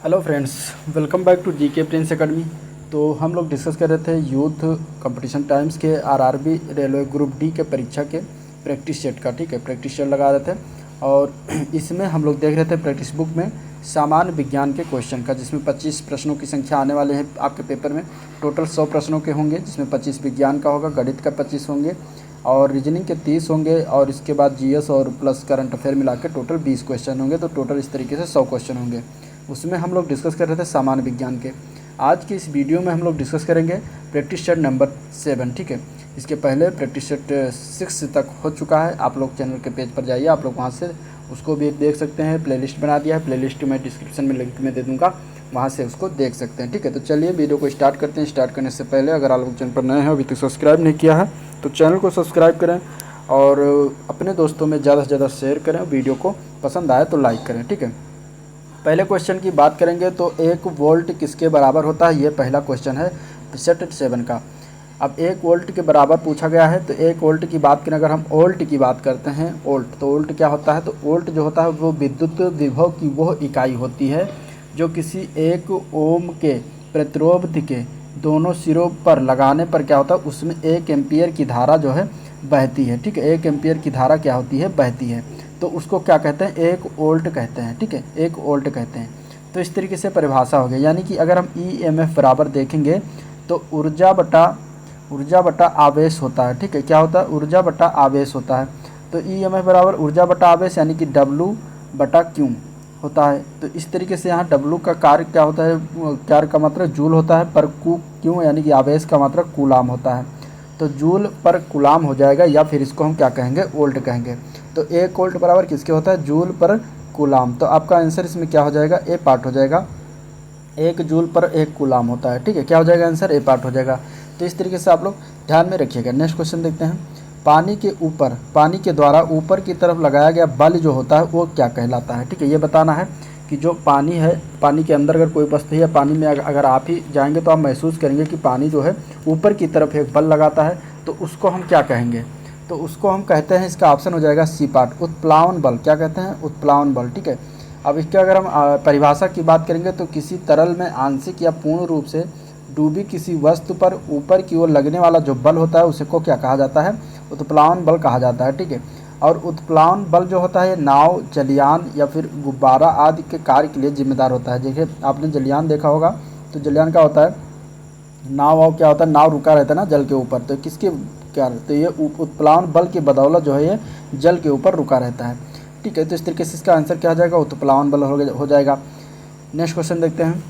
Hello friends, welcome back to GK prince academy. तो हम लोग डिस्कस कर रहे थे यूथ कंपटीशन टाइम्स के आरआरबी रेलवे ग्रुप डी के परीक्षा के प्रैक्टिस सेट का। ठीक है, प्रैक्टिस सेट लगा रहे थे और इसमें हम लोग देख रहे थे प्रैक्टिस बुक में सामान्य विज्ञान के क्वेश्चन का, जिसमें 25 प्रश्नों की संख्या आने वाले हैं आपके पेपर में। टोटल 100 प्रश्नों के होंगे, जिसमें 25 विज्ञान का होगा, गणित का 25 होंगे और रीजनिंग के 30 होंगे और इसके बाद जीएस और प्लस करंट अफेयर मिला के टोटल 20 क्वेश्चन होंगे। तो टोटल इस तरीके से 100 क्वेश्चन होंगे। उसमें हम लोग डिस्कस कर रहे थे सामान्य विज्ञान के। आज की इस वीडियो में हम लोग डिस्कस करेंगे प्रैक्टिस सेट नंबर 7। ठीक है, इसके पहले प्रैक्टिस सेट 6 तक हो चुका है। आप लोग चैनल के पेज पर जाइए, आप लोग वहाँ से उसको भी देख सकते हैं। प्लेलिस्ट बना दिया है, प्लेलिस्ट मैं डिस्क्रिप्शन में लिंक में दे दूँगा, वहाँ से उसको देख सकते हैं। ठीक है, तो चलिए वीडियो को स्टार्ट करते हैं। स्टार्ट करने से पहले अगर आप लोग चैनल पर नए हैं, अभी तक सब्सक्राइब नहीं किया है तो चैनल को सब्सक्राइब करें और अपने दोस्तों में ज़्यादा से ज़्यादा शेयर करें। वीडियो को पसंद आए तो लाइक करें। ठीक है, पहले क्वेश्चन की बात करेंगे तो 1 वोल्ट किसके बराबर होता है, ये पहला क्वेश्चन है सेट 7 का। अब 1 वोल्ट के बराबर पूछा गया है, तो 1 वोल्ट की बात करें, अगर हम वोल्ट की बात करते हैं, वोल्ट तो वोल्ट क्या होता है, तो वोल्ट जो होता है वो विद्युत विभव की वह इकाई होती है जो किसी 1 ओम के प्रतिरोध के दोनों सिरों पर लगाने पर क्या होता है, उसमें 1 एम्पियर की धारा जो है बहती है। ठीक है, 1 एम्पियर की धारा क्या होती है, बहती है। तो उसको क्या कहते हैं, 1 वोल्ट कहते हैं। ठीक है, 1 वोल्ट कहते हैं। तो इस तरीके से परिभाषा हो गई, यानी कि अगर हम ईएमएफ बराबर देखेंगे तो ऊर्जा बटा आवेश होता है। ठीक है, क्या होता है, ऊर्जा बटा आवेश होता है। तो ईएमएफ बराबर ऊर्जा बटा आवेश यानी कि W बटा Q होता है। तो इस तरीके से यहाँ W का कार्य क्या होता है, कार्य का मात्रा जूल होता है, पर क्यू यानी कि आवेश का मात्रा कूलाम होता है। तो जूल पर कूलाम हो जाएगा, या फिर इसको हम क्या कहेंगे, वोल्ट कहेंगे। तो 1 वोल्ट बराबर किसके होता है, जूल पर कूलाम। तो आपका आंसर इसमें क्या हो जाएगा, ए पार्ट हो जाएगा। 1 जूल पर 1 कूलाम होता है। ठीक है, क्या हो जाएगा आंसर, ए पार्ट हो जाएगा। तो इस तरीके से आप लोग ध्यान में रखिएगा। नेक्स्ट क्वेश्चन देखते हैं। पानी के द्वारा ऊपर की तरफ लगाया गया बल जो होता है वो क्या कहलाता है। ठीक है, ये बताना है कि जो पानी है, पानी के अंदर अगर कोई वस्तु है या पानी में अगर आप ही जाएंगे तो आप महसूस करेंगे कि पानी जो है ऊपर की तरफ एक बल लगाता है, तो उसको हम क्या कहेंगे, तो उसको हम कहते हैं, इसका ऑप्शन हो जाएगा सी पार्ट, उत्प्लावन बल। क्या कहते हैं, उत्प्लावन बल। ठीक है, अब इसके अगर हम परिभाषा की बात करेंगे तो किसी तरल में आंशिक या पूर्ण रूप से डूबी किसी वस्तु पर ऊपर की ओर लगने वाला जो बल होता है उसे को क्या कहा जाता है, उत्प्लावन बल कहा जाता है। ठीक है, और उत्प्लावन बल जो होता है नाव, जलयान या फिर गुब्बारा आदि के कार्य के लिए जिम्मेदार होता है। देखिए आपने जलयान देखा होगा, तो जलयान क्या होता है, नाव और क्या होता है, नाव रुका रहता है ना जल के ऊपर, तो किसके क्या, तो ये उत्प्लावन बल की बदौलत जो है ये जल के ऊपर रुका रहता है। ठीक है, तो इस तरीके से इसका आंसर क्या हो जाएगा, उत्प्लावन बल हो जाएगा। नेक्स्ट क्वेश्चन देखते हैं।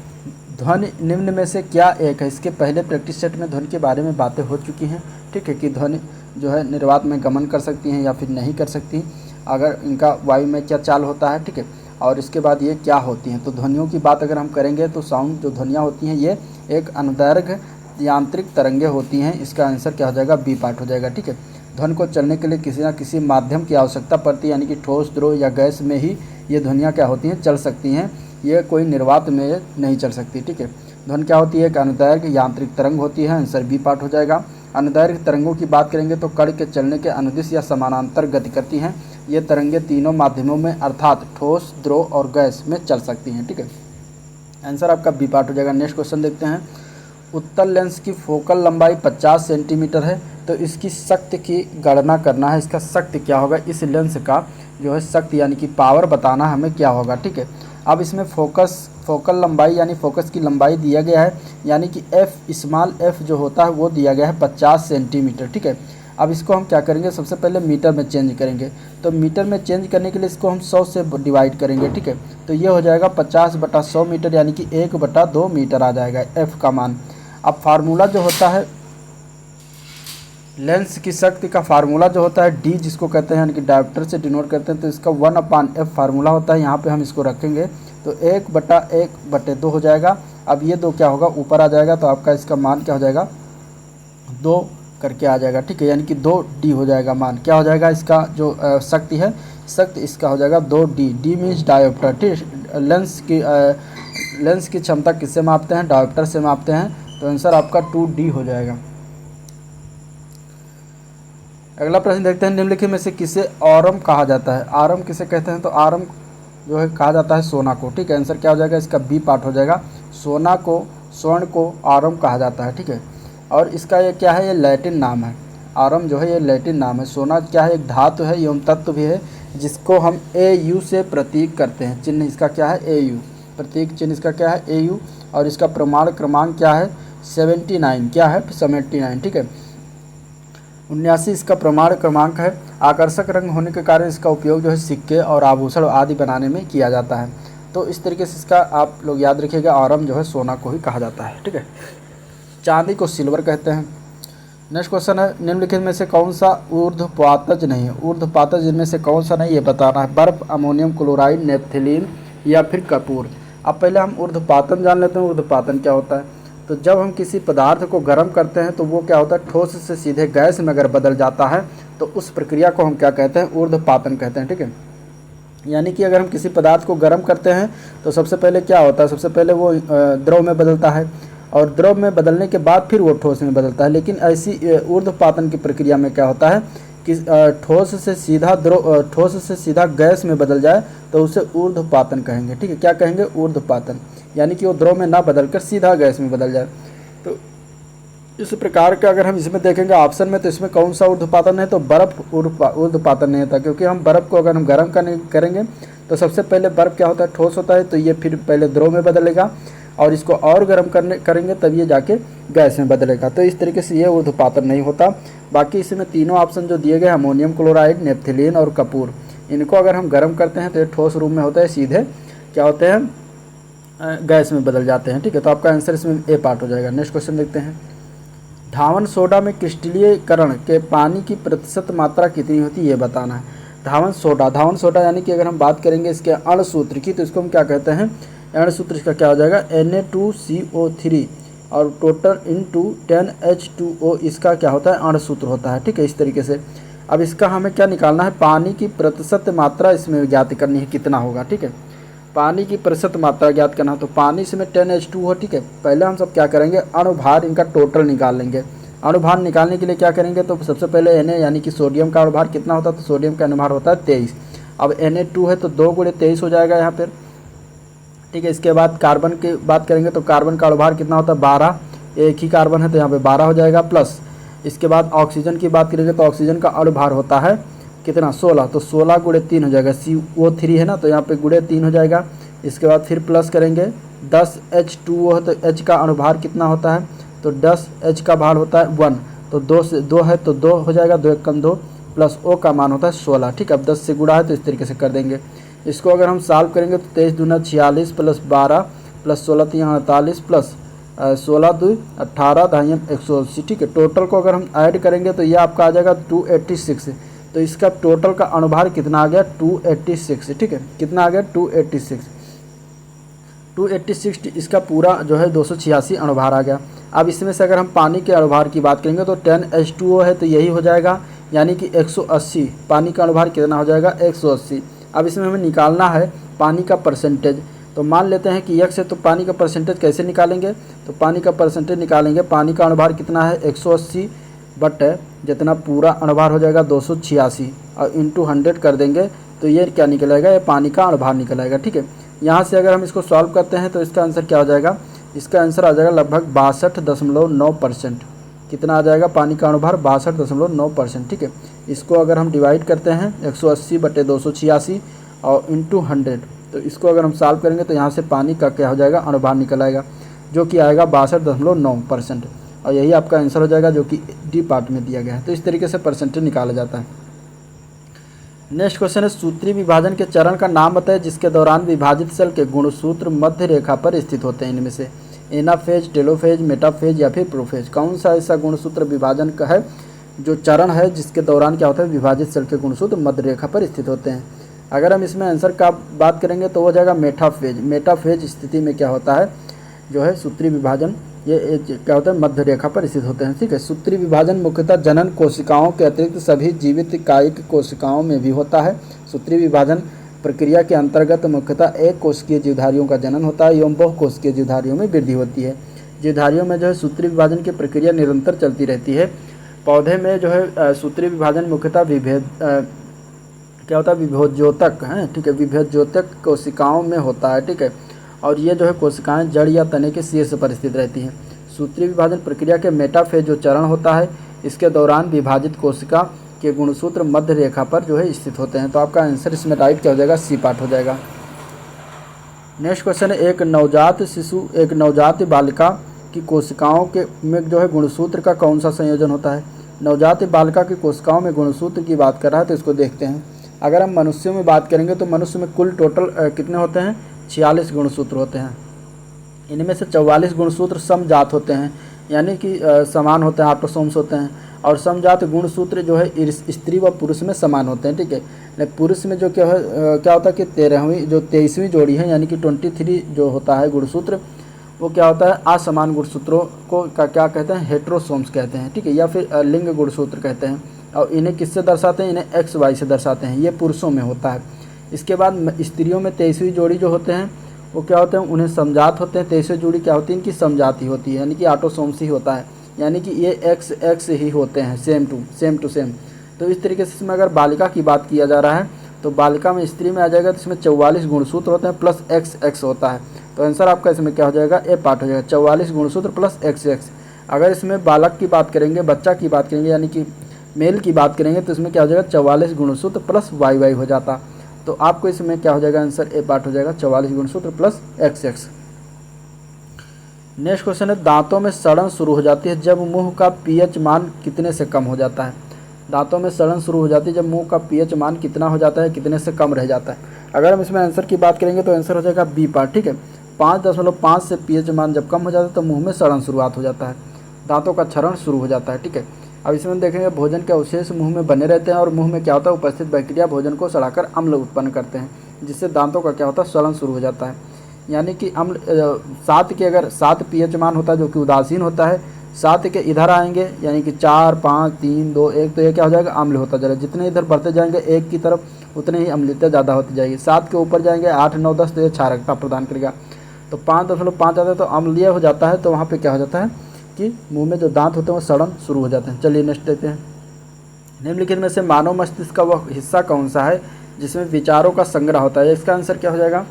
ध्वनि निम्न में से क्या एक है, इसके पहले प्रैक्टिस सेट में ध्वनि के बारे में बातें हो चुकी हैं। ठीक है, कि ध्वनि जो है निर्वात में गमन कर सकती हैं या फिर नहीं कर सकती, अगर इनका वायु में क्या चाल होता है। ठीक है, और इसके बाद ये क्या होती हैं। तो ध्वनियों की बात अगर हम करेंगे तो साउंड जो ध्वनियाँ होती हैं ये एक अनुदैर्घ्य यांत्रिक तरंगे होती हैं। इसका आंसर क्या हो जाएगा, बी पार्ट हो जाएगा। ठीक है, ध्वनि को चलने के लिए किसी न किसी माध्यम की आवश्यकता पड़ती है, यानी कि ठोस, द्रव या गैस में ही ये ध्वनियाँ क्या होती हैं, चल सकती हैं, ये कोई निर्वात में नहीं चल सकती। ठीक है, ध्वनि क्या होती है, एक अनुदैर्घ्य यांत्रिक तरंग होती है। आंसर बी पार्ट हो जाएगा। अनुदैर्घ्य तरंगों की बात करेंगे तो कण के चलने के अनुदिश या समानांतर गति करती हैं। ये तरंगे तीनों माध्यमों में अर्थात ठोस, द्रव और गैस में चल सकती हैं। ठीक है, आंसर आपका बी पार्ट हो जाएगा। नेक्स्ट क्वेश्चन देखते हैं। उत्तल लेंस की फोकल लंबाई 50 सेंटीमीटर है, तो इसकी शक्ति की गणना करना है। इसका शक्ति क्या होगा, इस लेंस का जो है शक्ति यानी कि पावर बताना हमें क्या होगा। ठीक है, अब इसमें फोकल लंबाई यानी फोकस की लंबाई दिया गया है, यानी कि एफ स्मॉल एफ जो होता है वो दिया गया है 50 सेंटीमीटर। ठीक है, अब इसको हम क्या करेंगे, सबसे पहले मीटर में चेंज करेंगे। तो मीटर में चेंज करने के लिए इसको हम 100 से डिवाइड करेंगे। ठीक है, तो ये हो जाएगा 50/100 मीटर, यानी कि 1/2 मीटर आ जाएगा एफ का मान। अब फार्मूला जो होता है लेंस की शक्ति का, फार्मूला जो होता है डी जिसको कहते हैं, यानी कि डायोप्टर से डिनोट करते हैं, तो इसका 1/f फार्मूला होता है। यहाँ पे हम इसको रखेंगे तो 1/1/2 हो जाएगा। अब ये 2 क्या होगा, ऊपर आ जाएगा, तो आपका इसका मान क्या हो जाएगा, 2 करके आ जाएगा। ठीक है, यानी कि 2d हो जाएगा मान। क्या हो जाएगा इसका जो शक्ति है, शक्ति इसका हो जाएगा 2d। D means dioptre. ठीक, लेंस की क्षमता किससे मापते हैं, डायोप्टर से मापते हैं। तो आंसर आपका 2d हो जाएगा। अगला प्रश्न देखते हैं। निम्नलिखित में से किसे ऑरम कहा जाता है। आरम किसे कहते हैं, तो आरम जो है कहा जाता है सोना को, ठीक है। आंसर क्या हो जाएगा इसका, बी पार्ट हो जाएगा। सोना को, स्वर्ण को आरम कहा जाता है, ठीक है। और इसका ये क्या है, ये लैटिन नाम है। आरम जो है ये लैटिन नाम है। सोना क्या है, एक धातु है एवं तत्व भी है जिसको हम AU से प्रतीक करते हैं। चिन्ह इसका क्या है, AU, प्रतीक चिन्ह इसका क्या है, AU। और इसका प्रमाण क्रमांक क्या है, 79, क्या है 79, ठीक है। 79 इसका प्रमाण क्रमांक है। आकर्षक रंग होने के कारण इसका उपयोग जो है सिक्के और आभूषण आदि बनाने में किया जाता है। तो इस तरीके से इसका आप लोग याद रखिएगा, आरम जो है सोना को ही कहा जाता है, ठीक है। चांदी को सिल्वर कहते हैं। नेक्स्ट क्वेश्चन है, निम्नलिखित में से कौन सा ऊर्ध्वपातज नहीं है। ऊर्ध्वपातज इनमें से कौन सा नहीं, ये बताना है। बर्फ, अमोनियम क्लोराइड, नेपथलीन या फिर कपूर। अब पहले हम ऊर्ध्वपातन जान लेते हैं। ऊर्ध्वपातन क्या होता है, तो जब हम किसी पदार्थ को गर्म करते हैं तो वो क्या होता है, ठोस से सीधे गैस में अगर बदल जाता है तो उस प्रक्रिया को हम क्या कहते हैं, ऊर्ध्वपातन कहते हैं, ठीक है। यानी कि अगर हम किसी पदार्थ को गर्म करते हैं तो सबसे पहले क्या होता है, सबसे पहले वो द्रव में बदलता है और द्रव में बदलने के बाद फिर वो ठोस में बदलता है। लेकिन ऐसी ऊर्ध्वपातन की प्रक्रिया में क्या होता है कि ठोस से सीधा गैस में बदल जाए तो उसे ऊर्ध्वपातन कहेंगे, ठीक है। क्या कहेंगे, ऊर्ध्वपातन, यानी कि वो द्रव में ना बदलकर सीधा गैस में बदल जाए। तो इस प्रकार का अगर हम इसमें देखेंगे ऑप्शन में, तो इसमें कौन सा ऊर्ध्वपातन है, तो बर्फ ऊर्ध्वपातन नहीं होता, क्योंकि हम बर्फ को अगर हम गर्म करेंगे तो सबसे पहले बर्फ क्या होता है, ठोस होता है, तो ये फिर पहले द्रव में बदलेगा और इसको और गर्म करेंगे तब ये जाके गैस में बदलेगा। तो इस तरीके से ये ऊर्ध्वपातन नहीं होता। बाकी इसमें तीनों ऑप्शन जो दिए गए, अमोनियम क्लोराइड, नेपथलीन और कपूर, इनको अगर हम गर्म करते हैं तो ये ठोस रूप में होता है, सीधे क्या होते हैं, गैस में बदल जाते हैं, ठीक है। तो आपका आंसर इसमें ए पार्ट हो जाएगा। नेक्स्ट क्वेश्चन देखते हैं, धावन सोडा में क्रिस्टलीकरण के पानी की प्रतिशत मात्रा कितनी होती है, ये बताना है। धावन सोडा यानी कि अगर हम बात करेंगे इसके अणु सूत्र की, तो इसको हम क्या कहते हैं, अणु सूत्र इसका क्या हो जाएगा, Na2CO3 और टोटल इंटू 10H2O इसका क्या होता है, अणु सूत्र होता है, ठीक है। इस तरीके से अब इसका हमें क्या निकालना है, पानी की प्रतिशत मात्रा इसमें ज्ञात करनी है, कितना होगा, ठीक है। पानी की प्रतिशत मात्रा ज्ञात करना, तो पानी इसमें 10H2O, ठीक है। पहले हम सब क्या करेंगे, अणुभार इनका टोटल निकाल लेंगे। अणुभार निकालने के लिए क्या करेंगे, तो सबसे पहले Na यानी कि सोडियम का अणुभार कितना होता है, तो सोडियम का अणुभार होता है 23। अब Na2 है तो 2 × 23 हो जाएगा यहाँ पर, ठीक है। इसके बाद कार्बन की बात करेंगे तो कार्बन का अणुभार कितना होता है, 12, एक ही कार्बन है तो यहाँ पे 12 हो जाएगा, प्लस इसके बाद ऑक्सीजन की बात करेंगे तो ऑक्सीजन का अणुभार होता है कितना, 16, तो 16 × 3 हो जाएगा, CO3 है ना, तो यहाँ पे × 3 हो जाएगा। इसके बाद फिर प्लस करेंगे 10H2O है तो H का अणुभार कितना होता है, तो 10, H का भार होता है 1, तो 2 से 2 है तो 2 हो जाएगा, 2 × 1 = 2, प्लस O का मान होता है 16, ठीक है। अब 10 से गुणा है तो इस तरीके से कर देंगे। इसको अगर हम सॉल्व करेंगे तो 23 दूना 46 प्लस 12 प्लस 16 तो यहाँ 48 प्लस 16 2 18 दाहिया 180, ठीक है। टोटल को अगर हम ऐड करेंगे तो ये आपका आ जाएगा 286, तो इसका टोटल का अणुभार कितना आ गया, 286, ठीक है। कितना आ गया, 286 इसका पूरा जो है 286 अणुभार आ गया। अब इसमें से अगर हम पानी के अणुभार की बात करेंगे तो 10H2O है तो यही हो जाएगा, यानी कि 180, पानी का अणुभार कितना हो जाएगा, 180। अब इसमें हमें निकालना है पानी का परसेंटेज, तो मान लेते हैं कि x है तो पानी का परसेंटेज कैसे निकालेंगे, तो पानी का परसेंटेज निकालेंगे, पानी का अणुभार कितना है 180 बट जितना पूरा अणुभार हो जाएगा 286 और इंटू 100 कर देंगे तो ये क्या निकलेगा, ये पानी का अणुभार निकल आएगा, ठीक है। यहाँ से अगर हम इसको सॉल्व करते हैं तो इसका आंसर क्या हो जाएगा, इसका आंसर आ जाएगा लगभग 62.9%। कितना आ जाएगा, पानी का अणुभार 62.9%, ठीक है। इसको अगर हम डिवाइड करते हैं 180 बटे 286 और इंटू 100, तो इसको अगर हम सॉल्व करेंगे तो यहाँ से पानी का क्या हो जाएगा, अणुभार निकल आएगा, जो कि आएगा 62.9%, और यही आपका आंसर हो जाएगा जो कि डी पार्ट में दिया गया है। तो इस तरीके से परसेंटेज निकाला जाता है। नेक्स्ट क्वेश्चन है, सूत्री विभाजन के चरण का नाम बताएं जिसके दौरान विभाजित सेल के गुणसूत्र मध्य रेखा पर स्थित होते हैं। इनमें से एनाफेज, टेलोफेज, मेटाफेज या फिर प्रोफेज, कौन सा ऐसा गुणसूत्र विभाजन का है जो चरण है जिसके दौरान क्या होता है, विभाजित सेल के गुणसूत्र मध्य रेखा पर स्थित होते हैं। अगर हम इसमें आंसर का बात करेंगे तो हो जाएगा मेटाफेज। मेटाफेज स्थिति में क्या होता है, जो है सूत्री विभाजन ये क्या होता है, मध्य रेखा पर स्थित होते हैं, ठीक है। सूत्री विभाजन मुख्यतः जनन कोशिकाओं के अतिरिक्त सभी जीवित कायिक कोशिकाओं में भी होता है। सूत्री विभाजन प्रक्रिया के अंतर्गत मुख्यतः एक कोशिकीय जीवधारियों का जनन होता है एवं बहुकोशिकीय जीवधारियों में वृद्धि होती है। जीवधारियों में जो है सूत्री विभाजन की प्रक्रिया निरंतर चलती रहती है। पौधे में जो है सूत्री विभाजन मुख्यतः क्या होता है, विभोज्योतक है, ठीक है, विभोज्योतक कोशिकाओं में होता है, ठीक है। और ये जो है कोशिकाएं जड़ या तने के शीर्ष पर स्थित रहती हैं। सूत्रीय विभाजन प्रक्रिया के मेटाफेज जो चरण होता है, इसके दौरान विभाजित कोशिका के गुणसूत्र मध्य रेखा पर जो है स्थित होते हैं। तो आपका आंसर इसमें राइट क्या हो जाएगा, सी पार्ट हो जाएगा। नेक्स्ट क्वेश्चन है, एक नवजात बालिका की कोशिकाओं के में जो है गुणसूत्र का कौन सा संयोजन होता है। नवजात बालिका की कोशिकाओं में गुणसूत्र की बात कर रहा है, तो इसको देखते हैं। अगर हम मनुष्यों में बात करेंगे तो मनुष्य में कुल टोटल कितने होते हैं, 46 गुणसूत्र होते हैं। इनमें से 44 गुणसूत्र समजात होते हैं, यानी कि समान होते हैं, ऑटोसोम्स होते हैं। और समजात गुणसूत्र जो है स्त्री व पुरुष में समान होते हैं, ठीक है। पुरुष में जो क्या होता है कि 23वीं जोड़ी है, यानी कि 23 जो होता है गुणसूत्र, वो क्या होता है, असमान गुणसूत्रों को क्या कहते हैं, हेट्रोसोम्स कहते हैं, ठीक है, या फिर लिंग गुणसूत्र कहते हैं। और इन्हें किससे दर्शाते हैं, इन्हें XY से दर्शाते हैं। ये पुरुषों में होता है। इसके बाद स्त्रियों में 23वीं जोड़ी जो होते हैं वो क्या होते हैं, उन्हें समजात होते हैं। 23वीं जोड़ी क्या होती है, इनकी समजात ही होती है, यानी कि ऑटोसोम्स ही होता है, यानी कि ये XX ही होते हैं, सेम टू सेम। तो इस तरीके से इसमें अगर बालिका की बात किया जा रहा है तो बालिका में स्त्री में आ जाएगा, तो इसमें 44 गुणसूत्र होते हैं प्लस XX होता है। तो आंसर आपका इसमें क्या हो जाएगा, ए पार्ट हो जाएगा, 44 गुणसूत्र प्लस XX। अगर इसमें बालक की बात करेंगे, बच्चा की बात करेंगे, यानी कि मेल की बात करेंगे, तो इसमें क्या हो जाएगा, 44 गुणसूत्र प्लस YY हो जाता। तो आपको इसमें क्या हो जाएगा, आंसर ए पार्ट हो जाएगा, 44 गुणसूत्र प्लस XX। नेक्स्ट क्वेश्चन है, दांतों में सड़न शुरू हो जाती है जब मुंह का pH मान कितने से कम हो जाता है। दांतों में सड़न शुरू हो जाती है जब मुंह का pH मान कितना हो जाता है, कितने से कम रह जाता है। अगर हम इसमें आंसर की बात करेंगे तो आंसर हो जाएगा बी पार्ट, ठीक है। 5.5 से pH मान जब कम हो जाता है तो मुंह में सड़न शुरुआत हो जाता है, दांतों का क्षरण शुरू हो जाता है, ठीक है। अब इसमें देखेंगे भोजन के अवशेष मुंह में बने रहते हैं और मुंह में क्या होता है, उपस्थित बैक्टीरिया भोजन को सड़ाकर अम्ल उत्पन्न करते हैं, जिससे दांतों का क्या होता है, सड़न शुरू हो जाता है। यानी कि अम्ल 7 के अगर 7 pH मान होता है जो कि उदासीन होता है, 7 के इधर आएंगे यानी कि 4, 5, 3, 2, 1, तो ये क्या हो जाएगा, अम्ल होता जाएगा। जितने इधर बढ़ते जाएंगे 1 की तरफ उतने ही अम्लता ज़्यादा होती जाएगी। 7 के ऊपर जाएंगे 8, 9, 10 तो ये क्षारकता प्रदान करेगा। तो 5.5 आता है तो अम्लीय हो जाता है, तो वहाँ पे क्या हो जाता है कि मुंह में जो दांत होते हैं वो सड़न शुरू हो जाते हैं। चलिए नेक्स्ट देखते हैं। निम्नलिखित में से मानव मस्तिष्क का वह हिस्सा कौन सा है जिसमें विचारों का संग्रह होता है। इसका आंसर क्या हो जाएगा,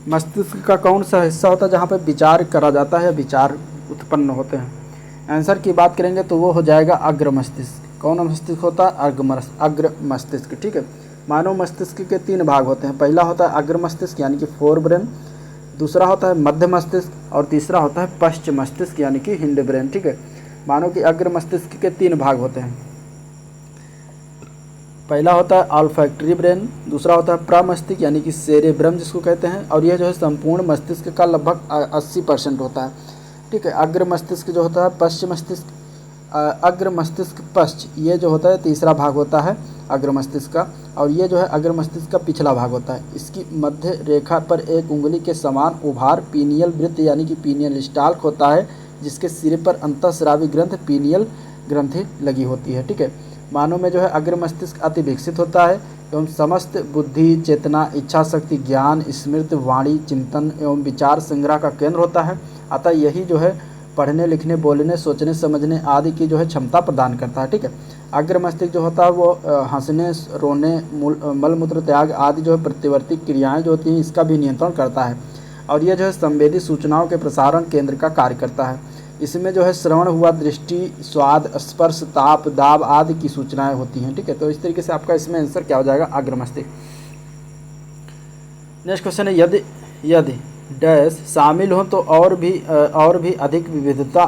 मस्तिष्क का कौन सा हिस्सा होता है जहाँ पर विचार करा जाता है, विचार उत्पन्न होते हैं। आंसर की बात करेंगे तो वो हो जाएगा अग्र मस्तिष्क। कौन मस्तिष्क होता है, अग्र मस्तिष्क, ठीक है। मानव मस्तिष्क के 3 भाग होते हैं। पहला होता है अग्र मस्तिष्क यानी कि फोर ब्रेन, दूसरा होता है मध्य मस्तिष्क और तीसरा होता है पश्च मस्तिष्क यानी कि हिंड ब्रेन, ठीक है। मानव के अग्र मस्तिष्क के 3 भाग होते हैं। पहला होता है ऑल्फैक्टरी ब्रेन, दूसरा होता है प्रमस्तिष्क यानी कि सेरेब्रम जिसको कहते हैं, और यह जो है संपूर्ण मस्तिष्क का लगभग 80% होता है, ठीक है। अग्र मस्तिष्क जो होता है पश्च मस्तिष्क, अग्र मस्तिष्क पश्च, ये जो होता है तीसरा भाग होता है अग्र मस्तिष्क का, और ये जो है अग्र मस्तिष्क का पिछला भाग होता है। इसकी मध्य रेखा पर एक उंगली के समान उभार पीनियल वृत्त यानी कि पीनियल स्टाल्क होता है, जिसके सिरे पर अंतःस्रावी ग्रंथ पीनियल ग्रंथि लगी होती है, ठीक है। मानव में जो है अग्र मस्तिष्क अति विकसित होता है एवं समस्त बुद्धि, चेतना, इच्छा शक्ति, ज्ञान, स्मृति, वाणी, चिंतन एवं विचार संग्रह का केंद्र होता है। अतः यही जो है पढ़ने, लिखने, बोलने, सोचने, समझने आदि की जो है क्षमता प्रदान करता है, ठीक है। अग्र मस्तिष्क जो होता है वो हंसने, रोने, मलमूत्र त्याग आदि जो है प्रतिवर्ती क्रियाएं जो होती हैं इसका भी नियंत्रण करता है, और यह जो है संवेदी सूचनाओं के प्रसारण केंद्र का कार्य करता है। इसमें जो है श्रवण हुआ, दृष्टि, स्वाद, स्पर्श, ताप, दाब आदि की सूचनाएं होती हैं, ठीक है। तो इस तरीके से आपका इसमें आंसर क्या हो जाएगा, अग्र मस्तिष्क। नेक्स्ट क्वेश्चन है, यदि डैश शामिल हो तो और भी अधिक विविधता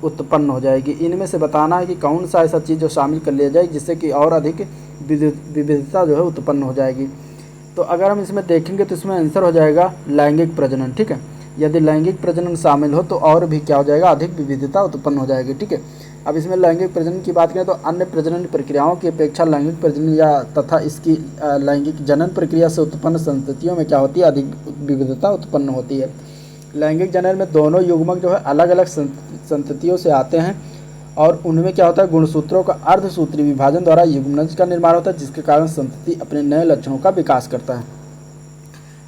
उत्पन्न हो जाएगी। इनमें से बताना है कि कौन सा ऐसा चीज़ जो शामिल कर लिया जाए जिससे कि और अधिक विविधता जो है उत्पन्न हो जाएगी। तो अगर हम इसमें देखेंगे तो इसमें आंसर हो जाएगा लैंगिक प्रजनन, ठीक है। यदि लैंगिक प्रजनन शामिल हो तो और भी क्या हो जाएगा, अधिक विविधता उत्पन्न हो जाएगी, ठीक है। अब इसमें लैंगिक प्रजनन की बात करें तो अन्य प्रजनन प्रक्रियाओं की अपेक्षा लैंगिक प्रजनन या तथा इसकी लैंगिक जनन प्रक्रिया से उत्पन्न संततियों में क्या होती है, अधिक विविधता उत्पन्न होती है। लैंगिक जनन में दोनों युग्मक जो है अलग अलग संततियों से आते हैं और उनमें क्या होता है, गुणसूत्रों का अर्धसूत्री विभाजन द्वारा युग्मनज का निर्माण होता है, जिसके कारण संतति अपने नए लक्षणों का विकास करता है।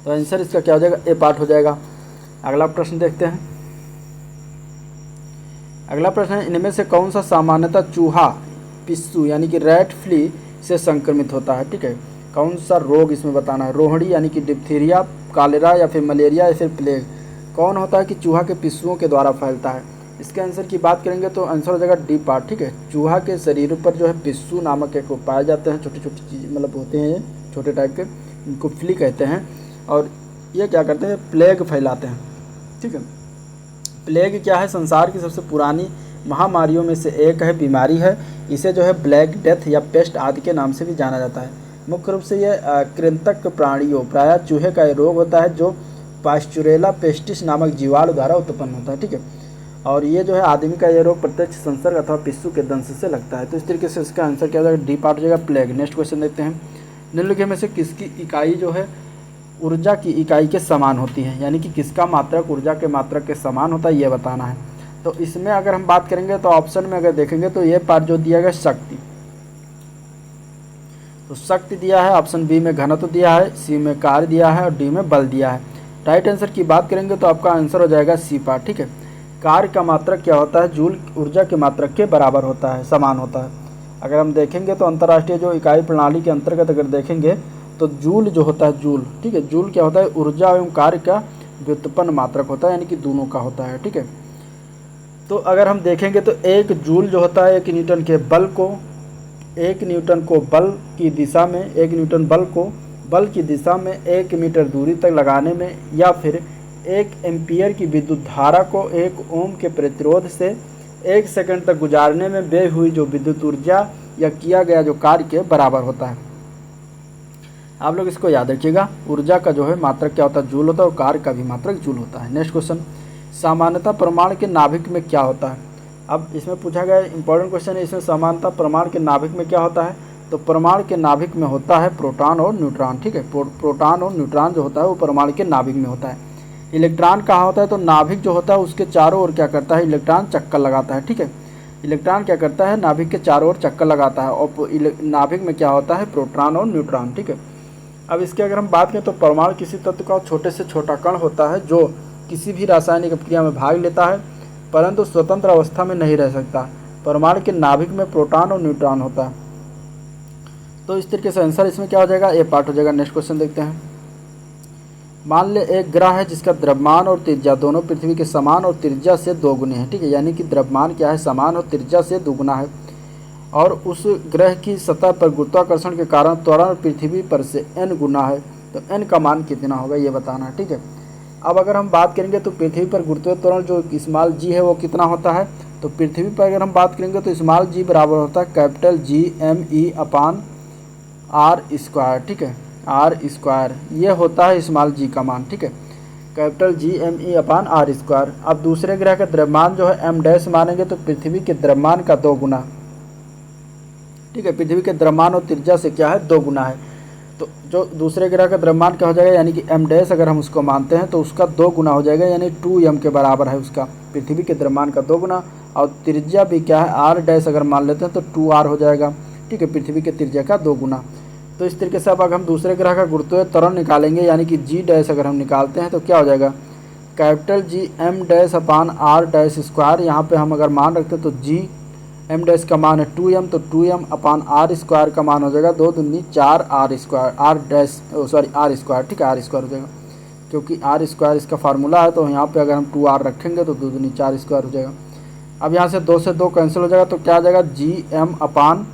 तो आंसर इसका क्या हो जाएगा, ए पार्ट हो जाएगा। अगला प्रश्न देखते हैं। अगला प्रश्न है, इनमें से कौन सा सामान्यतः चूहा, पिस्सू यानी कि रैट फ्ली से संक्रमित होता है, ठीक है। कौन सा रोग इसमें बताना है, रोहिणी यानी कि डिप्थीरिया, कॉलेरा या फिर मलेरिया या फिर प्लेग। कौन होता है कि चूहा के पिस्सुओं के द्वारा फैलता है। इसके आंसर की बात करेंगे तो आंसर हो जाएगा डी पार्ट, ठीक है। चूहा के शरीर पर जो है पिस्सू नामक एक पाए जाते हैं, छोटी छोटी चीज मतलब होते हैं ये छोटे टाइप के, इनको फ्ली कहते हैं। और ये क्या करते हैं, प्लेग फैलाते हैं, ठीक है। प्लेग क्या है, संसार की सबसे पुरानी महामारियों में से एक है, बीमारी है। इसे जो है ब्लैक डेथ या पेस्ट आदि के नाम से भी जाना जाता है। मुख्य रूप से यह कृंतक प्राणियों प्रायः चूहे का रोग होता है जो पास्चुरेला पेस्टिस नामक जीवाणु द्वारा उत्पन्न होता है, ठीक है। और ये जो है आदमी का ये रोग प्रत्यक्ष संसर्ग अथवा पिस्सू के दंश से लगता है। तो इस तरीके से इसका आंसर क्या हो जाएगा, डी पार्ट हो जाएगा, प्लेग। नेक्स्ट क्वेश्चन देखते हैं, निम्नलिखित में से किसकी इकाई जो है ऊर्जा की इकाई के समान होती है, यानी कि किसका मात्रक ऊर्जा के मात्रक के समान होता है, ये बताना है। तो इसमें अगर हम बात करेंगे तो ऑप्शन में अगर देखेंगे तो ये पार्ट जो दिया गया शक्ति, तो शक्ति दिया है, ऑप्शन बी में घनत्व दिया है, सी में कार्य दिया है और डी में बल दिया है। राइट आंसर की बात करेंगे तो आपका आंसर हो जाएगा सी पार्ट, ठीक है। कार्य का मात्रक क्या होता है, जूल ऊर्जा के मात्रक के बराबर होता है, समान होता है। अगर हम देखेंगे तो अंतर्राष्ट्रीय जो इकाई प्रणाली के अंतर्गत अगर देखेंगे तो जूल जो होता है, जूल, ठीक है, जूल क्या होता है, ऊर्जा एवं कार्य का व्युत्पन्न मात्रक होता है, यानी कि दोनों का होता है, ठीक है। तो अगर हम देखेंगे तो एक जूल जो होता है एक न्यूटन के बल को, एक न्यूटन को बल की दिशा में, एक न्यूटन बल को बल की दिशा में 1 मीटर दूरी तक लगाने में, या फिर 1 एम्पियर की विद्युत धारा को 1 ओम के प्रतिरोध से 1 सेकंड तक गुजारने में व्यय हुई जो विद्युत ऊर्जा या किया गया जो कार्य के बराबर होता है। आप लोग इसको याद रखिएगा, ऊर्जा का जो है मात्रक क्या होता है, जूल होता है, और कार्य का भी मात्रक जूल होता है। नेक्स्ट क्वेश्चन, सामान्यतः परमाणु के नाभिक में क्या होता है। अब इसमें पूछा गया इंपॉर्टेंट क्वेश्चन है, इसमें समानता परमाणु के नाभिक में क्या होता है। तो परमाणु के नाभिक में होता है प्रोटॉन और न्यूट्रॉन, ठीक है। प्रोटॉन और न्यूट्रॉन जो होता है वो परमाणु के नाभिक में होता है। इलेक्ट्रॉन कहाँ होता है, तो नाभिक जो होता है उसके चारों ओर क्या करता है, इलेक्ट्रॉन चक्कर लगाता है, ठीक है। इलेक्ट्रॉन क्या करता है, नाभिक के चारों ओर चक्कर लगाता है, और नाभिक में क्या होता है, प्रोटॉन और न्यूट्रॉन, ठीक है। अब इसके अगर हम बात करें तो परमाणु किसी तत्व का छोटे से छोटा कण होता है जो किसी भी रासायनिक क्रिया में भाग लेता है परंतु स्वतंत्र अवस्था में नहीं रह सकता। परमाणु के नाभिक में प्रोटॉन और न्यूट्रॉन होता है। तो इस तरीके से आंसर इसमें क्या हो जाएगा, ए पार्ट हो जाएगा। नेक्स्ट क्वेश्चन देखते हैं, मान ले एक ग्रह है जिसका द्रव्यमान और त्रिज्या दोनों पृथ्वी के समान और त्रिज्या से 2 गुने हैं, ठीक है। यानी कि द्रव्यमान क्या है, समान और त्रिज्या से 2 गुना है, और उस ग्रह की सतह पर गुरुत्वाकर्षण के कारण त्वरण पृथ्वी पर से n गुना है। तो n का मान कितना होगा ये बताना है, ठीक है। अब अगर हम बात करेंगे तो पृथ्वी पर गुरुत्वीय त्वरण जो स्मॉल g है वो कितना होता है। तो पृथ्वी पर अगर हम बात करेंगे तो स्मॉल g बराबर होता है कैपिटल GME अपान r स्क्वायर, ठीक है, r स्क्वायर ये होता है स्मॉल g का मान, ठीक है, कैपिटल GME अपान r स्क्वायर। अब दूसरे ग्रह का द्रव्यमान जो है m डैश मानेंगे तो पृथ्वी के द्रव्यमान का 2 गुना, ठीक है। पृथ्वी के द्रव्यमान और त्रिज्या से क्या है, 2 गुना है। तो जो दूसरे ग्रह का द्रव्यमान क्या हो जाएगा, यानी कि m डैश अगर हम उसको मानते हैं तो उसका 2 गुना हो जाएगा, यानी 2m के बराबर है उसका, पृथ्वी के द्रव्यमान का 2 गुना। और त्रिज्या भी क्या है, r डैश अगर मान लेते हैं तो 2r हो जाएगा, ठीक है, पृथ्वी के त्रिज्या का 2 गुना। तो इस तरीके से अब अगर हम दूसरे ग्रह का गुरुत्वीय त्वरण निकालेंगे, यानी कि g डैश अगर हम निकालते हैं तो क्या हो जाएगा, कैपिटल GM डैश अपान r डैश स्क्वायर। यहाँ पर हम अगर मान रखते हैं तो g m डैश का मान है 2m, तो 2m अपान r स्क्वायर का मान हो जाएगा 2 दूनी 4 r square, r dash r square, ठीक है, r स्क्वायर हो जाएगा, क्योंकि r स्क्वायर इसका फार्मूला है। तो यहाँ पे अगर हम 2r रखेंगे तो 2 दूनी 4 स्क्वायर हो जाएगा। अब यहाँ से 2 से 2 कैंसिल हो जाएगा, तो क्या आ जाएगा, gm अपान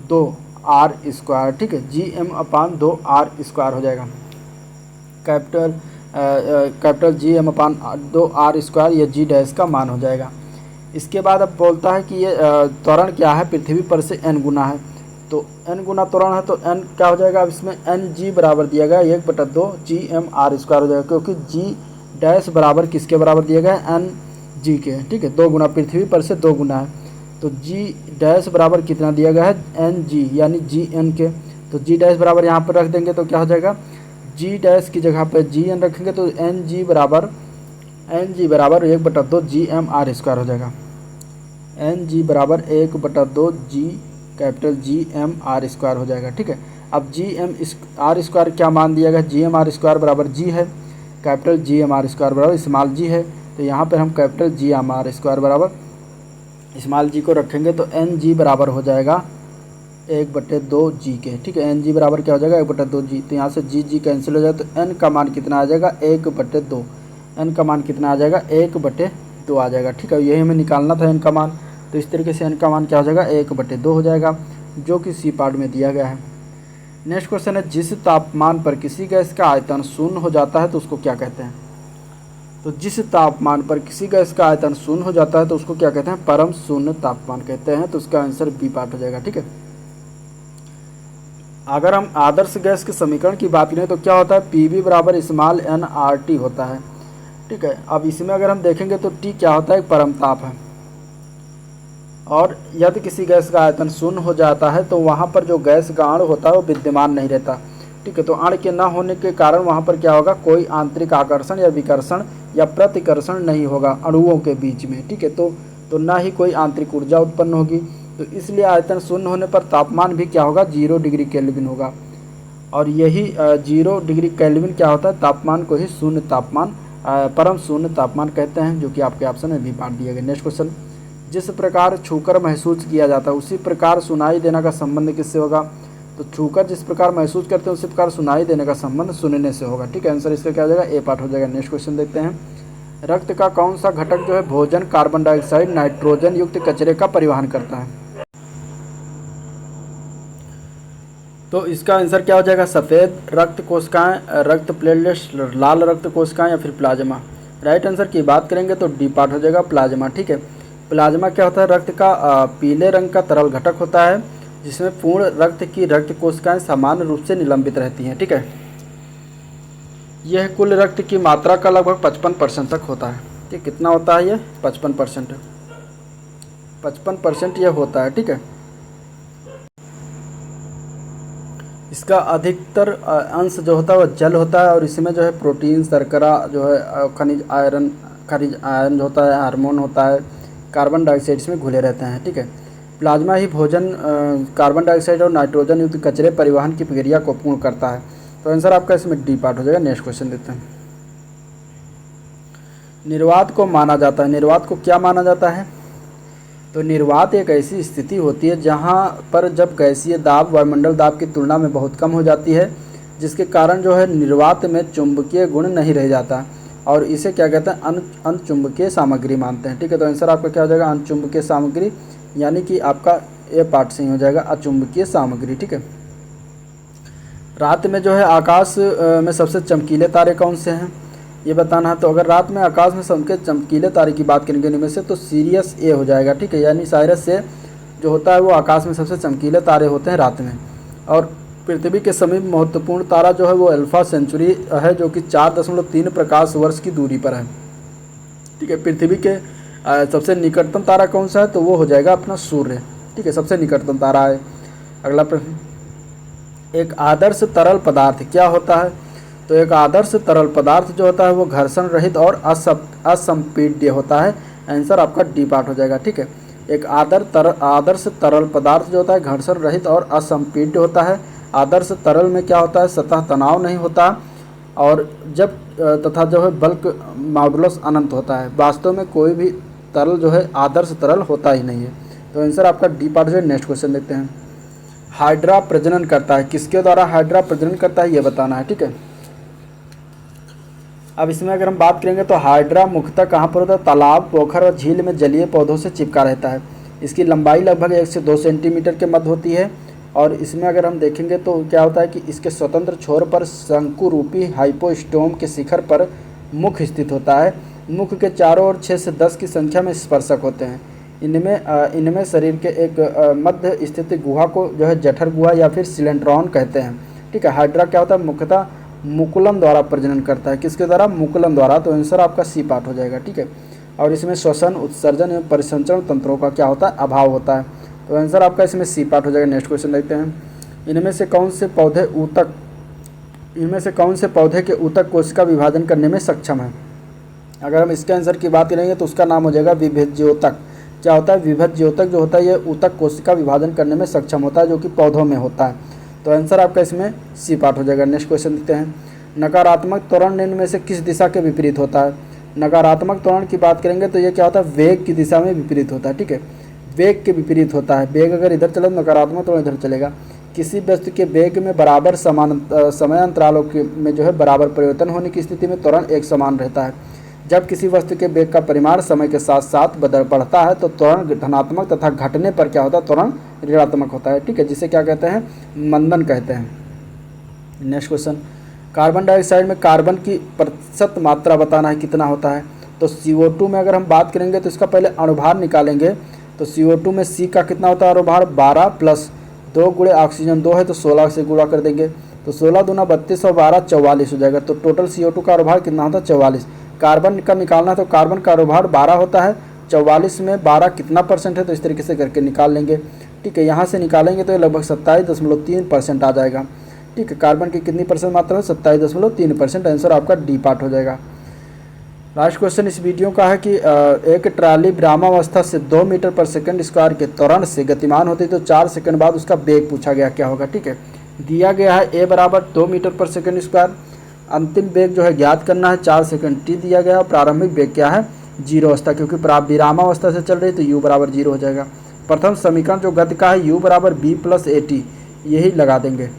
2 r स्क्वायर, ठीक है, gm अपान 2 r स्क्वायर हो जाएगा, कैपिटल gm अपान 2 r स्क्वायर, ये g डैश का मान हो जाएगा। इसके बाद अब बोलता है कि ये त्वरण क्या है, पृथ्वी पर से n गुना है। तो n गुना त्वरण है तो n क्या हो जाएगा, अब इसमें ng बराबर दिया गया 1/2 GMR स्क्वायर हो जाएगा, क्योंकि g डैश बराबर किसके बराबर दिया गया है, ng के, ठीक है, 2 गुना, पृथ्वी पर से 2 गुना है। तो g डैश बराबर कितना दिया गया है, ng यानी gn के। तो g डैश बराबर यहाँ पर रख देंगे तो क्या हो जाएगा, g डैश की जगह पर gn रखेंगे तो ng बराबर 1/2 GMR स्क्वायर हो जाएगा, ng बराबर 1/2 g कैपिटल GMR स्क्वायर हो जाएगा, ठीक है। अब GMR स्क्वायर क्या मान दिया गया, GMR स्क्वायर बराबर g है, कैपिटल GMR स्क्वायर बराबर स्मॉल g है। तो यहाँ पर हम कैपिटल GMR स्क्वायर बराबर स्मॉल g को रखेंगे तो ng बराबर हो जाएगा 1/2 जी के, ठीक है। एन जी बराबर क्या हो जाएगा 1/2 जी। तो यहाँ से जी जी कैंसिल हो जाए तो एन का मान कितना आ जाएगा 1/2। एन का मान कितना आ जाएगा 1/2 आ जाएगा, ठीक है। यही हमें निकालना था एन का मान। तो इस तरीके से एन का मान क्या हो जाएगा 1/2 हो जाएगा, जो कि सी पार्ट में दिया गया है। नेक्स्ट क्वेश्चन है, जिस तापमान पर किसी गैस का आयतन शून्य हो जाता है तो उसको क्या कहते हैं। तो जिस तापमान पर किसी गैस का आयतन शून्य हो जाता है तो उसको क्या कहते हैं, परम शून्य तापमान कहते हैं। तो उसका आंसर बी पार्ट हो जाएगा, ठीक है। अगर हम आदर्श गैस के समीकरण की बात करें तो क्या होता है, पी वी बराबर स्मॉल एन आर टी होता है, ठीक है। अब इसमें अगर हम देखेंगे तो टी क्या होता है, एक परम ताप है। और यदि किसी गैस का आयतन शून्य हो जाता है तो वहाँ पर जो गैस का अणु होता है वो विद्यमान नहीं रहता, ठीक है। तो अणु के न होने के कारण वहाँ पर क्या होगा, कोई आंतरिक आकर्षण या विकर्षण या प्रतिकर्षण नहीं होगा अणुओं के बीच में, ठीक है। तो ना ही कोई आंतरिक ऊर्जा उत्पन्न होगी। तो इसलिए आयतन शून्य होने पर तापमान भी क्या होगा, 0 डिग्री केल्विन होगा। और यही 0 डिग्री केल्विन क्या होता है, तापमान को ही शून्य तापमान परम शून्य तापमान कहते हैं, जो कि आपके ऑप्शन में भी बांट दिया गया। नेक्स्ट क्वेश्चन, जिस प्रकार छूकर महसूस किया जाता है उसी प्रकार सुनाई देने का संबंध किससे होगा। तो छूकर जिस प्रकार महसूस करते हैं उसी प्रकार सुनाई देने का संबंध सुनने से होगा, ठीक है। आंसर इसका क्या हो जाएगा, ए पार्ट हो जाएगा। नेक्स्ट क्वेश्चन देखते हैं, रक्त का कौन सा घटक जो है भोजन, कार्बन डाइऑक्साइड, नाइट्रोजन युक्त कचरे का परिवहन करता है। तो इसका आंसर क्या हो जाएगा, सफ़ेद रक्त कोशिकाएं, रक्त प्लेटलेट्स, लाल रक्त कोशिकाएं या फिर प्लाज्मा। राइट आंसर की बात करेंगे तो डी पार्ट हो जाएगा, प्लाज्मा, ठीक है। प्लाज्मा क्या होता है, रक्त का पीले रंग का तरल घटक होता है जिसमें पूर्ण रक्त की रक्त कोशिकाएं सामान्य रूप से निलंबित रहती हैं, ठीक है। यह कुल रक्त की मात्रा का लगभग 55% तक होता है, ठीक। कितना होता है ये, 55%। 55% यह होता है, ठीक है। इसका अधिकतर अंश जो होता है वह जल होता है और इसमें जो है प्रोटीन, शर्करा जो है, खनिज आयरन जो होता है, हार्मोन होता है, कार्बन डाइऑक्साइड इसमें घुले रहते हैं, ठीक है। प्लाज्मा ही भोजन, कार्बन डाइऑक्साइड और नाइट्रोजन युक्त कचरे परिवहन की प्रक्रिया को पूर्ण करता है। तो आंसर आपका इसमें डी पार्ट हो जाएगा। नेक्स्ट क्वेश्चन देते हैं, निर्वात को माना जाता है, निर्वात को क्या माना जाता है। तो निर्वात एक ऐसी स्थिति होती है जहाँ पर जब गैसीय दाब वायुमंडल दाब की तुलना में बहुत कम हो जाती है, जिसके कारण जो है निर्वात में चुंबकीय गुण नहीं रह जाता और इसे क्या कहते हैं, अनचुंबकीय सामग्री मानते हैं, ठीक है। तो आंसर आपका क्या हो जाएगा, अनचुंबकीय सामग्री, यानी कि आपका ए पार्ट सही हो जाएगा, अचुंबकीय सामग्री, ठीक है। रात में जो है आकाश में सबसे चमकीले तारे कौन से हैं, ये बताना है। तो अगर रात में आकाश में सबसे चमकीले तारे की बात करेंगे इनमें से, तो सीरियस ए हो जाएगा, ठीक है। यानी साइरस से जो होता है वो आकाश में सबसे चमकीले तारे होते हैं रात में। और पृथ्वी के समीप महत्वपूर्ण तारा जो है वो अल्फा सेंचुरी है, जो कि 4.3 प्रकाश वर्ष की दूरी पर है, ठीक है। पृथ्वी के सबसे निकटतम तारा कौन सा है, तो वो हो जाएगा अपना सूर्य, ठीक है, सबसे निकटतम तारा है। अगला प्रश्न, एक आदर्श तरल पदार्थ क्या होता है। तो एक आदर्श तरल पदार्थ जो होता है वो घर्षण रहित और असंपीड्य होता है। आंसर आपका डी पार्ट हो जाएगा, ठीक है। एक आदर्श तरल पदार्थ जो होता है घर्षण रहित और असंपीड्य होता है। आदर्श तरल में क्या होता है, सतह तनाव नहीं होता और जब तथा जो है बल्क मॉडुलस अनंत होता है। वास्तव में कोई भी तरल जो है आदर्श तरल होता ही नहीं है। तो आंसर आपका डी पार्ट है। नेक्स्ट क्वेश्चन देखते हैं, हाइड्रा प्रजनन करता है, किसके द्वारा हाइड्रा प्रजनन करता है ये बताना है, ठीक है। अब इसमें अगर हम बात करेंगे तो हाइड्रा मुख्यतः कहाँ पर होता है, तालाब, पोखर और झील में जलीय पौधों से चिपका रहता है। इसकी लंबाई लगभग 1 से 2 सेंटीमीटर के मध्य होती है और इसमें अगर हम देखेंगे तो क्या होता है कि इसके स्वतंत्र छोर पर शंकु रूपी हाइपोस्टोम के शिखर पर मुख स्थित होता है। मुख के चारों ओर 6 से 10 की संख्या में स्पर्शक होते हैं। इनमें शरीर के एक मध्य स्थित गुहा को जो है जठर गुहा या फिर सिलेंड्रॉन कहते हैं, ठीक है। हाइड्रा क्या होता है, मुख्यतः मुकुलन द्वारा प्रजनन करता है, किसके द्वारा, मुकुलन द्वारा। तो आंसर आपका सी पार्ट हो जाएगा, ठीक है। और इसमें श्वसन, उत्सर्जन एवं परिसंचरण तंत्रों का क्या होता है, अभाव होता है। तो आंसर आपका इसमें सी पार्ट हो जाएगा। नेक्स्ट क्वेश्चन देखते हैं, इनमें से कौन से पौधे के ऊतक कोशिका विभाजन करने में सक्षम है। अगर हम इसके आंसर की बात करेंगे तो उसका नाम हो जाएगा विभज्योतक। क्या होता है, विभज्योतक जो होता है ये ऊतक कोशिका विभाजन करने में सक्षम होता है, जो कि पौधों में होता है। तो आंसर आपका इसमें सी पार्ट हो जाएगा। नेक्स्ट क्वेश्चन देखते हैं, नकारात्मक त्वरण निम्न में से किस दिशा के विपरीत होता है। नकारात्मक त्वरण की बात करेंगे तो ये क्या होता है, वेग की दिशा में विपरीत होता है, ठीक है। वेग के विपरीत होता है। वेग अगर इधर चले तो नकारात्मक, तो इधर चलेगा। किसी वस्तु के वेग में बराबर समय अंतरालों में जो है बराबर परिवर्तन होने की स्थिति में त्वरण एक समान रहता है। जब किसी वस्तु के वेग का परिमाण समय के साथ साथ बढ़ता है तो त्वरण धनात्मक तथा घटने पर क्या होता है, त्वरण ऋणात्मक होता है। ठीक है, जिसे क्या कहते हैं, मंदन कहते हैं। नेक्स्ट क्वेश्चन, कार्बन डाइऑक्साइड में कार्बन की प्रतिशत मात्रा बताना है, कितना होता है। तो CO2 में अगर हम बात करेंगे तो इसका पहले अणुभार निकालेंगे। तो CO2 में C का कितना होता है अणुभार, 12 प्लस 2 गुणे ऑक्सीजन 2 है तो 16 से गुणा कर देंगे। तो 16 दूना 32 और 12 44 हो जाएगा। तो टोटल CO2 का अणुभार कितना होता है, 44। कार्बन का निकालना है तो कार्बन का अणुभार 12 होता है, 44 में 12 कितना परसेंट है, तो इस तरीके से करके निकाल लेंगे। ठीक है, यहाँ से निकालेंगे तो ये लगभग 27.3% आ जाएगा। ठीक है, कार्बन की कितनी परसेंट मात्रा है, 27.3%। आंसर आपका डी पार्ट हो जाएगा। लास्ट क्वेश्चन इस वीडियो का है कि एक ट्राली विरामावस्था से 2 मीटर पर सेकंड स्क्वायर के त्वरण से गतिमान होती है तो 4 सेकंड बाद उसका वेग पूछा गया क्या होगा। ठीक है, दिया गया है a बराबर 2 मीटर पर सेकंड स्क्वायर, अंतिम वेग जो है ज्ञात करना है 4 सेकंड t दिया गया और प्रारंभिक वेग क्या है, 0 अवस्था, क्योंकि विरामावस्था से चल रही तो u बराबर 0 हो जाएगा। प्रथम समीकरण जो गति का है u बराबर b प्लस at, यही लगा देंगे।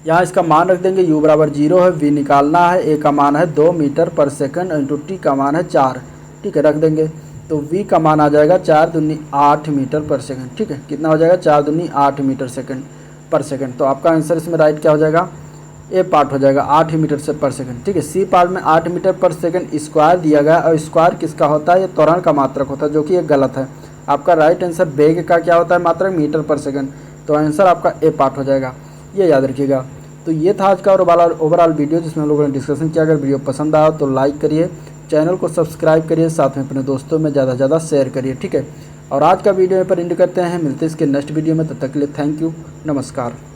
यहाँ इसका मान रख देंगे, u बराबर 0 है, v निकालना है, a का मान है 2 मीटर पर सेकंड इंटू t का मान है 4। ठीक है, रख देंगे तो v का मान आ जाएगा 4 दूनी 8 मीटर पर सेकंड। ठीक है, कितना हो जाएगा, 4 दूनी 8 मीटर पर सेकंड। तो आपका आंसर इसमें राइट क्या हो जाएगा, ए पार्ट हो जाएगा, 8 मीटर से पर सेकंड। ठीक है, सी पार्ट में 8 मीटर पर सेकंड स्क्वायर दिया गया और स्क्वायर किसका होता है, ये त्वरण का मात्रक होता है, जो कि ये गलत है। आपका राइट आंसर वेग का क्या होता है, मात्रक मीटर पर सेकंड। तो आंसर आपका ए पार्ट हो जाएगा, ये याद रखिएगा। तो ये था आज का ओवरऑल वीडियो जिसमें हम लोगों ने डिस्कशन किया। अगर वीडियो पसंद आया तो लाइक करिए, चैनल को सब्सक्राइब करिए, साथ में अपने दोस्तों में ज़्यादा से ज़्यादा शेयर करिए। ठीक है, और आज का वीडियो यहाँ पर एंड करते हैं, मिलते हैं इसके नेक्स्ट वीडियो में। तब तक के लिए थैंक यू, नमस्कार।